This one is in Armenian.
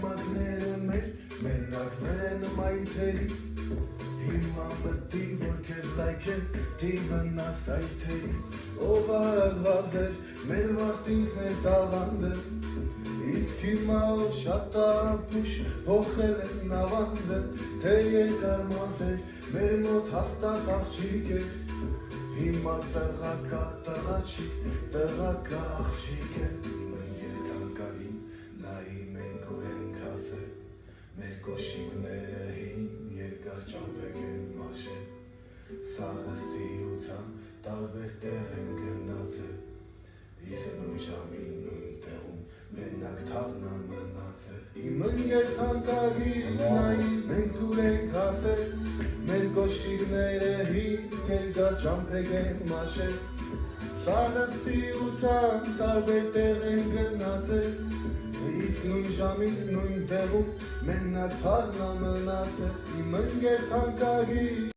Կամակները մեր մենակներ են մայթերի Հիմա մտի որ քեզ լայքեն դիվնաս այթերի Ով արագ վազեր մեր վաղտինքներ տաղանդը Իսկ հիմա ով շատ ապուշ փոխել են ավանդը Թե երկար մազեր մեր մոտ հաստատ աղջիկ է Հիմա տղակա տղաչի տղակա աղջիկ է Իմ ընկերակարին նայի մենք ուր ենք հասել Մեր կոշիկները հին երկար ճամպեկ են մաշել Սաղը սիրուցան տարբեր տեղ են գնացել Իսկ նույն ժամին նույն տեղում մենակ թաղնա մնացել Իմ ընկերակարին նայի մենք ուր ենք հասել Մեր կոշիկները հին երկար ճամպեկ են մաշել Սաղը սիրուցան տարբեր տեղ են գնացել Իսկ նույն ժամին նույն տեղում մենակ թաղնա մնացել Իմ ընկերակարին